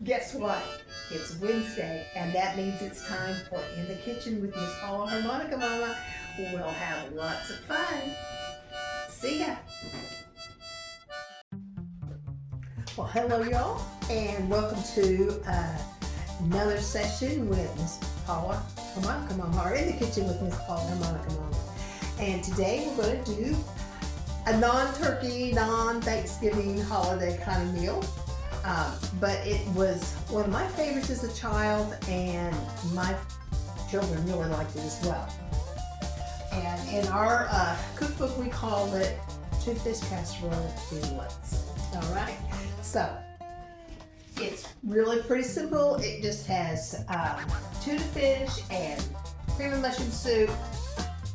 Guess what? It's Wednesday, and that means it's time for In the Kitchen with Miss Paula Harmonica Mama. We'll have lots of fun. See ya. Well, hello y'all, and welcome to another session with Miss Paula Harmonica Mama, or In the Kitchen with Miss Paula Harmonica Mama. And today we're going to do a non-turkey, non-Thanksgiving holiday kind of meal. But it was one of my favorites as a child, and my children really liked it as well. And in our cookbook, we call it Tuna Fish Casserole Deluxe. All right, so it's really pretty simple. It just has tuna fish and cream and mushroom soup,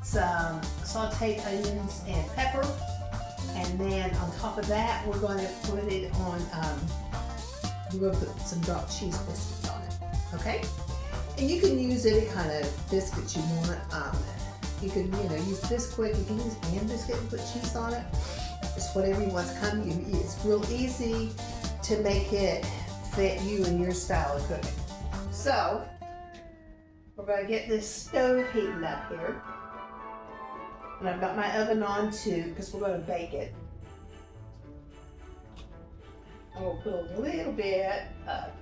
some sauteed onions and pepper, and then on top of that, we're going to put it on. We're going to put some dropped cheese biscuits on it, okay? And you can use any kind of biscuits you want. You can, use Bisquick. You can use hand biscuit and put cheese on it. It's whatever you want to come. It's real easy to make it fit you and your style of cooking. So we're going to get this stove heating up here, and I've got my oven on too because we're going to bake it. I'm going to put a little bit of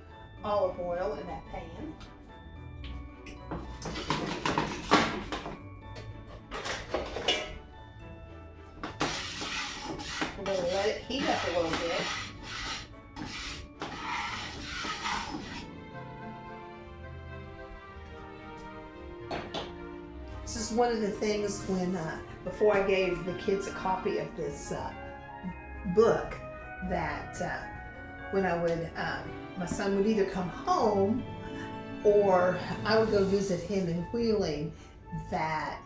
olive oil in that pan. We're going to let it heat up a little bit. This is one of the things when, before I gave the kids a copy of this book, that when I would, my son would either come home or I would go visit him in Wheeling, that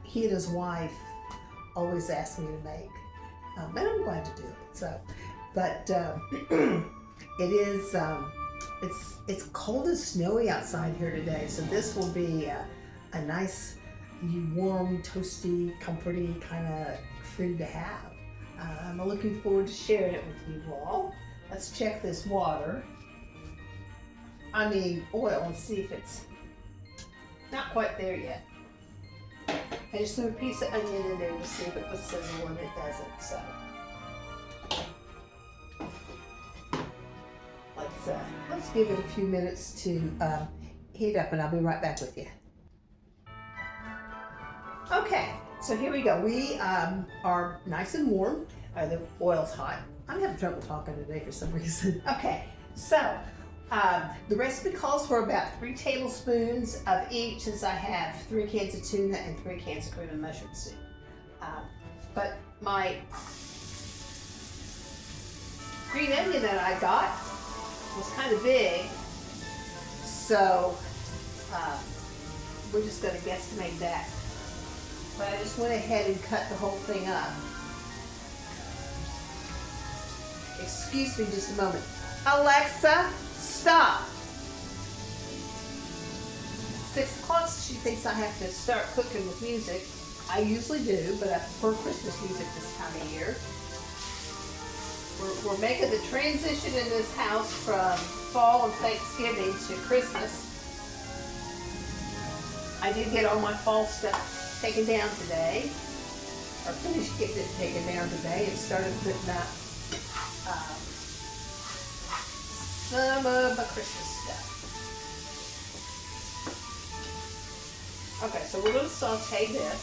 he and his wife always asked me to make. And I'm glad to do it. So, but it is, it's cold and snowy outside here today. So this will be a nice, warm, toasty, comforty kind of food to have. I'm looking forward to sharing it with you all. Let's check this oil, and see if it's not quite there yet. I just threw a piece of onion in there to see if it was sizzle, and it doesn't, so. Let's give it a few minutes to heat up, and I'll be right back with you. Okay, so here we go. We are nice and warm. The oil's hot. I'm having trouble talking today for some reason. Okay, so the recipe calls for about 3 tablespoons of each, since I have 3 cans of tuna and 3 cans of cream and mushroom soup. But my green onion that I got was kind of big, so we're just going to guesstimate that. But I just went ahead and cut the whole thing up. Excuse me just a moment. Alexa, stop. 6 o'clock, she thinks I have to start cooking with music. I usually do, but I prefer Christmas music this time of year. We're making the transition in this house from fall and Thanksgiving to Christmas. I did get all my fall stuff taken down today, or finished getting it taken down today, and started putting up some of my Christmas stuff. Okay, so we're going to saute this.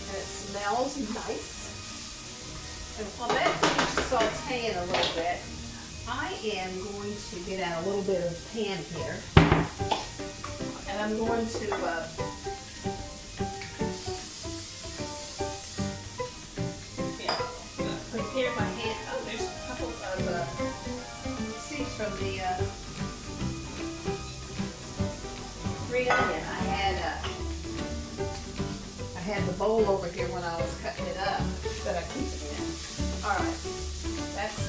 And it smells nice. And while that finishes sauteing a little bit, I am going to get out a little bit of pan here. And I'm going to prepare my hand. Oh, there's a couple of seeds from the green onion. I had the bowl over here when I was cutting it up that I keep it in. All right, that's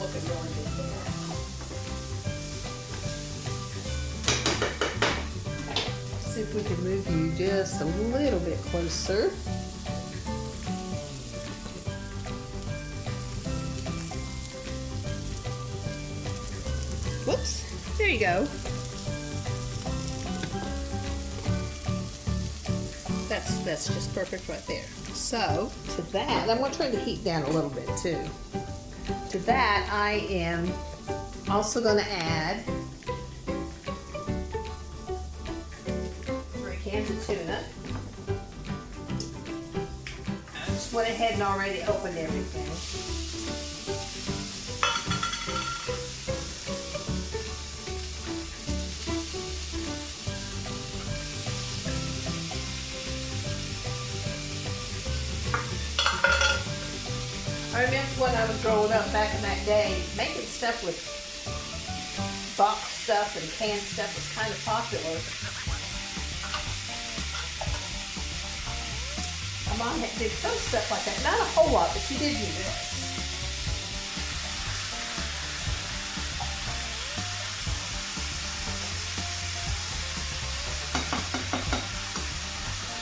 looking really good there. See if we can move you just a little bit closer. Whoops, there you go. That's just perfect right there. So to that, I'm going to turn the heat down a little bit too. To that, I am also going to add 3 cans of tuna. I just went ahead and already opened everything. I remember when I was growing up back in that day, making stuff with box stuff and canned stuff was kind of popular. My mom did some stuff like that. Not a whole lot, but she did do this.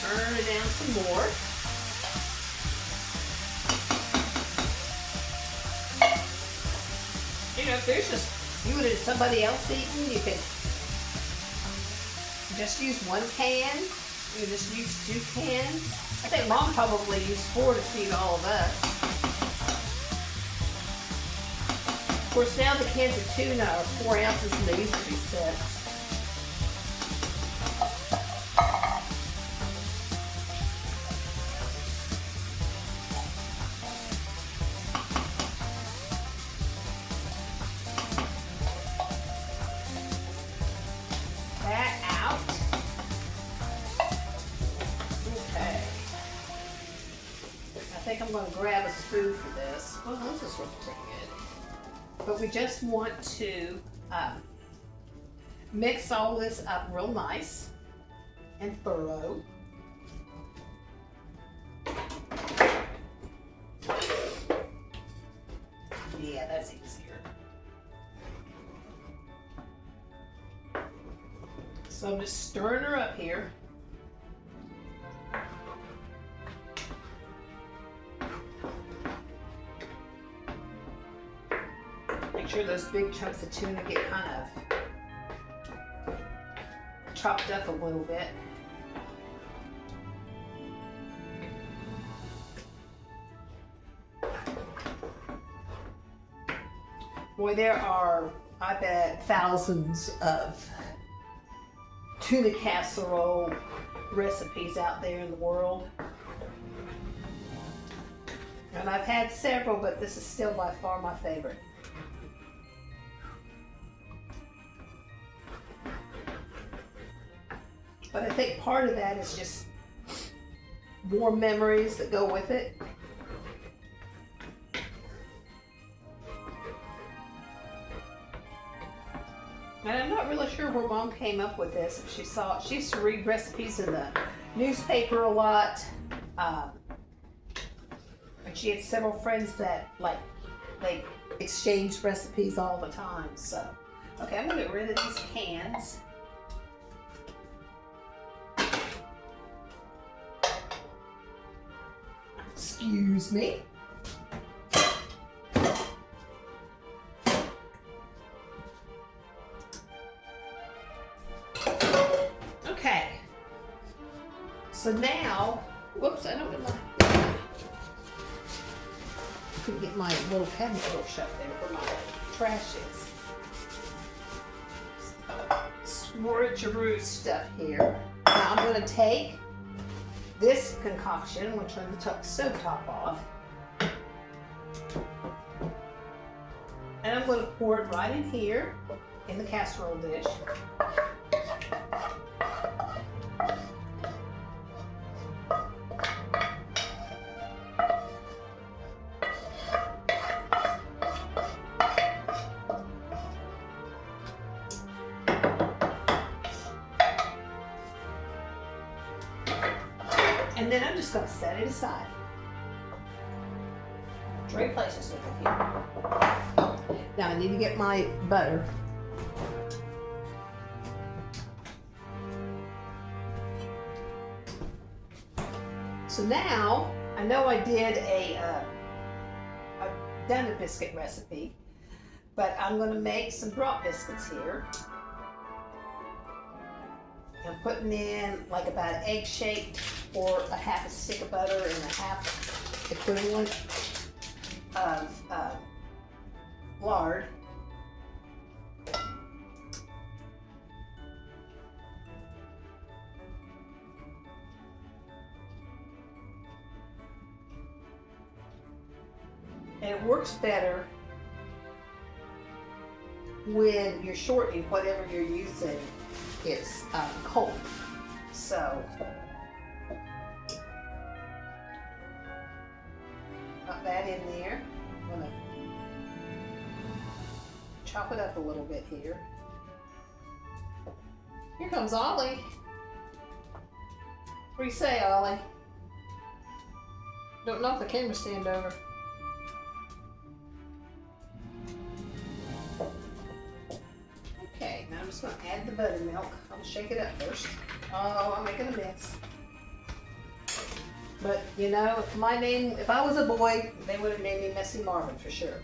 Turn it down some more. You know, if there's just you and somebody else eating, you can just use 1 can. You can just use 2 cans. I think Mom probably used 4 to feed all of us. Of course, now the cans of tuna are 4 ounces and they used to be 6. I think I'm going to grab a spoon for this. Well, this is looking pretty good. But we just want to mix all this up real nice and thorough. Yeah, that's easier. So I'm just stirring her up here. Make sure those big chunks of tuna get kind of chopped up a little bit. Boy, there are, I bet, thousands of tuna casserole recipes out there in the world. And I've had several, but this is still by far my favorite. But I think part of that is just warm memories that go with it. And I'm not really sure where Mom came up with this. If she saw it, she used to read recipes in the newspaper a lot. And she had several friends that they exchanged recipes all the time. So, okay, I'm gonna get rid of these cans. Excuse me. Okay. So now, whoops, I don't get couldn't get my little cabinet door shut there where my trash is. Swirl stuff here. Now I'm going to take this concoction. I'm going to turn the stove top off. And I'm going to pour it right in here in the casserole dish. And then I'm just going to set it aside. Trade places with it here. Now I need to get my butter. So now I know I did I've done a biscuit recipe, But I'm going to make some drop biscuits here. I'm putting in like about an egg shake or a half a stick of butter and a half equivalent of lard. And it works better when you're shortening whatever you're using is cold. So, got that in there. I'm gonna chop it up a little bit here. Here comes Ollie. What do you say, Ollie? Don't knock the camera stand over. Okay, now I'm just going to add the buttermilk. I'll shake it up first. Oh, I'm making a mess. But, you know, if I was a boy, they would have named me Messy Marvin for sure.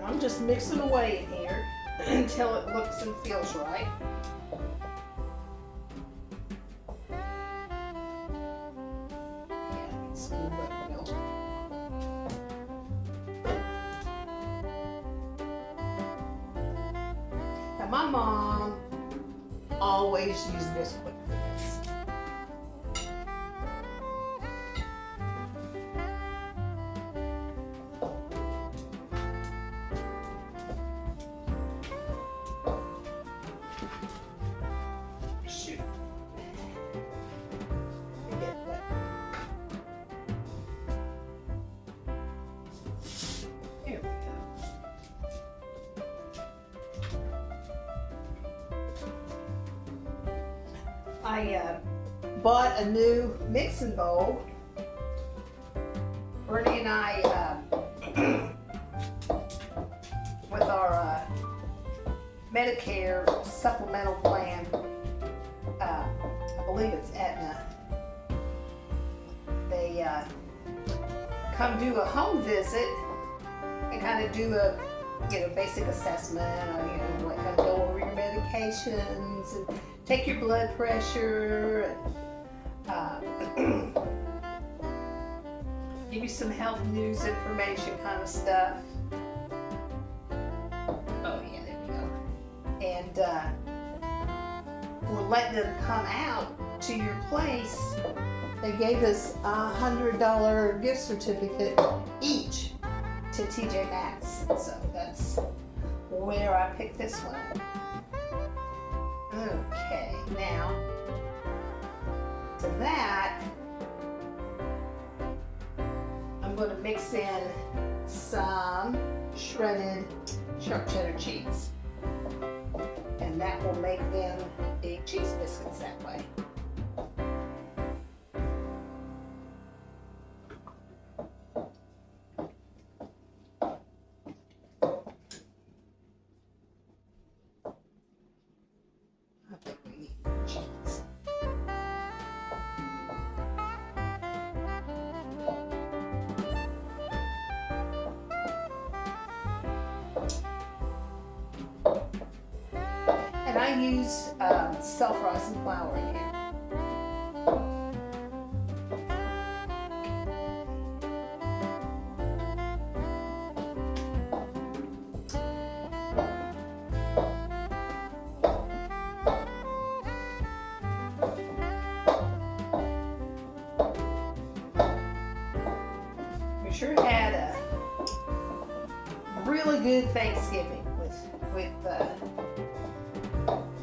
I'm just mixing away in here until it looks and feels right. Yeah, it's a little buttermilk. Now my mom always used biscuit for this. I bought a new mixing bowl. Bernie and I, with our Medicare supplemental plan, I believe it's Aetna, they come do a home visit and kind of do a basic assessment, or, like kind of go over your medications and take your blood pressure, and give you some health news information kind of stuff. Oh yeah, there we go. And we're letting them come out to your place. They gave us a $100 gift certificate each to TJ Maxx. So that's where I picked this one up. Okay, now to that, I'm going to mix in some shredded sharp cheddar cheese, and that will make them big cheese biscuits that way. And I used self-rising flour in here. We sure had a really good Thanksgiving with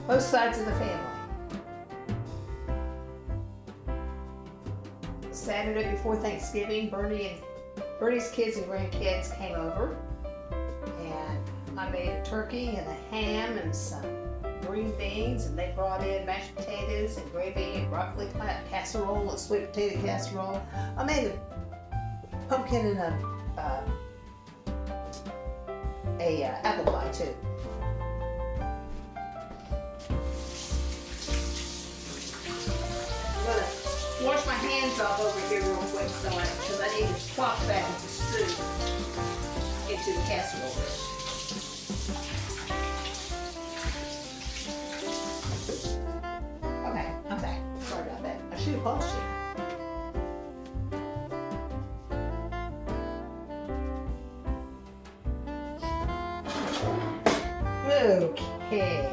both sides of the family. Saturday before Thanksgiving, Bernie's kids and grandkids came over, and I made a turkey and a ham and some green beans, and they brought in mashed potatoes and gravy and broccoli casserole, a sweet potato casserole. I made a pumpkin and a apple pie too. I'm gonna wash my hands off over here real quick because I need to plop that into stew into the casserole dish. Okay, I'm back. Sorry about that. I should have polished it. Okay.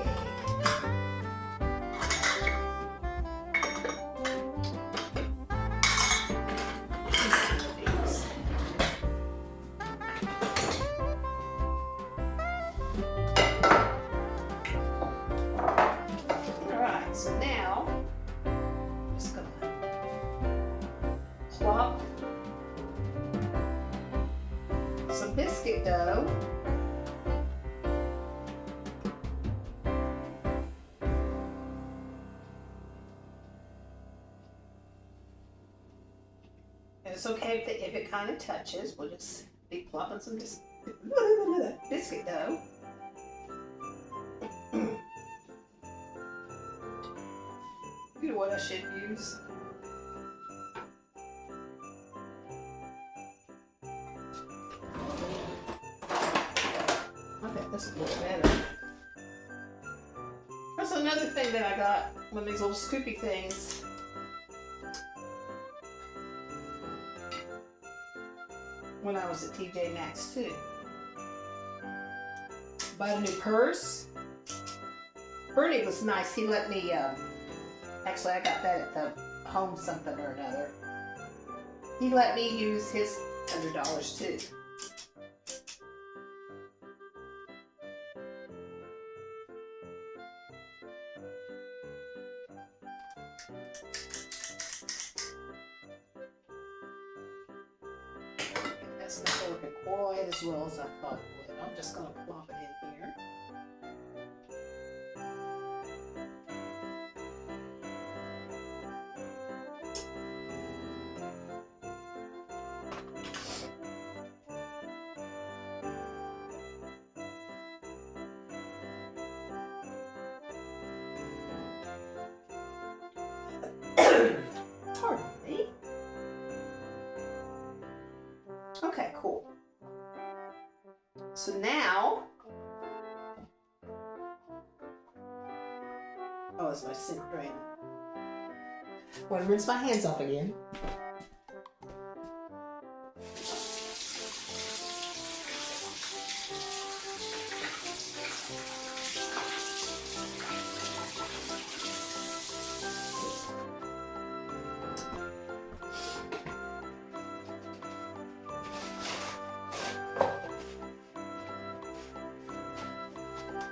Alright, so now I'm just gonna plop some biscuit dough . It's okay if it kind of touches. We'll just be plopping some biscuit dough. You know what I should use? I think this will look better. That's another thing that I got, one of these little scoopy things. When I was at TJ Maxx too. Bought a new purse. Bernie was nice. He let me, actually I got that at the home something or another. He let me use his $100 too. That's not working quite as well as I thought it would. I'm just going to plop it in here. Pardon me. Okay, cool. So now, oh, it's my sink drain. I want to rinse my hands off again.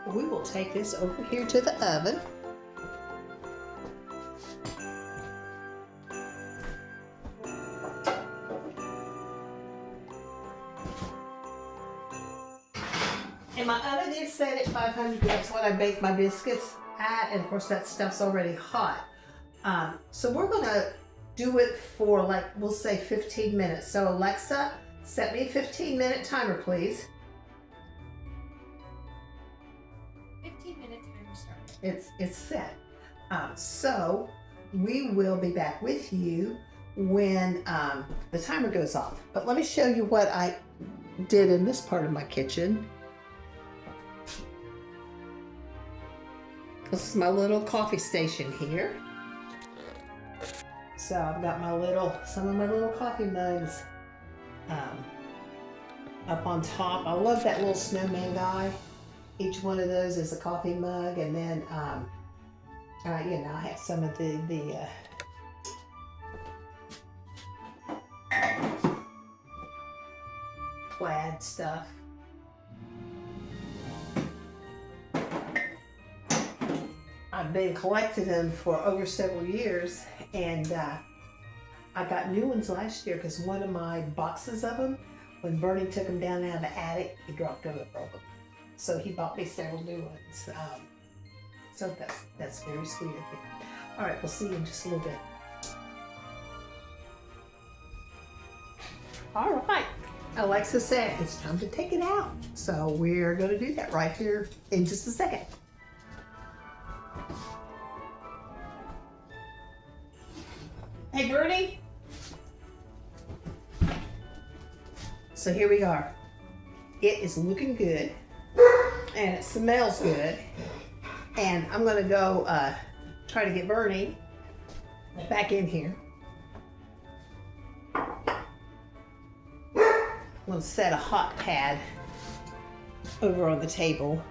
We will take this over here to the oven. And my oven is set at 500. That's what I bake my biscuits at. And of course that stuff's already hot. So we're gonna do it for, like, we'll say 15 minutes. So Alexa, set me a 15-minute timer, please. 15-minute timer started. It's set. So we will be back with you when the timer goes off. But let me show you what I did in this part of my kitchen. This is my little coffee station here. So I've got some of my little coffee mugs up on top. I love that little snowman guy. Each one of those is a coffee mug, and then I have some of the plaid stuff. I've been collecting them for over several years, and I got new ones last year because one of my boxes of them, when Bernie took them down out of the attic, he dropped them and broke them. So he bought me several new ones. So that's very sweet of you. All right, we'll see you in just a little bit. All right, Alexa said it's time to take it out. So we're going to do that right here in just a second. Hey, Bernie. So here we are. It is looking good and it smells good. And I'm going to go try to get Bernie back in here. I'm going to set a hot pad over on the table.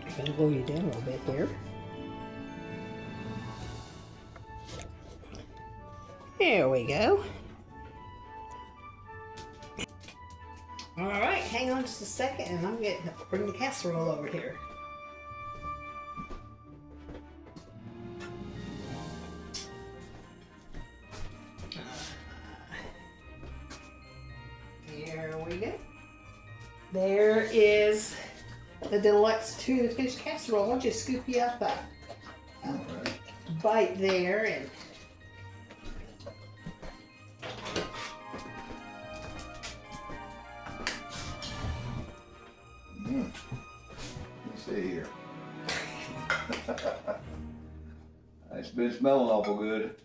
I'm going to lower you down a little bit here. There we go. All right, hang on just a second and I'm going to bring the casserole over here. Here we go. There is the deluxe tuna fish casserole. I'll just scoop you up a bite there and Let's see here. It's been smelling awful good.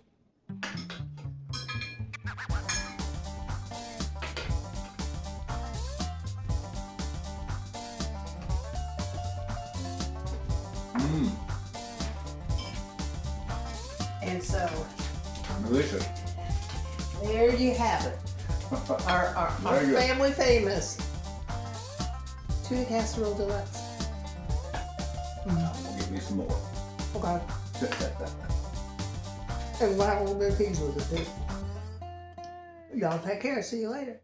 And so Delicious. there you have it. Our Very good. family famous tuna casserole deluxe. I'm gonna give me some more. Okay. And we'll have a little bit of peas with it too. Y'all take care. See you later.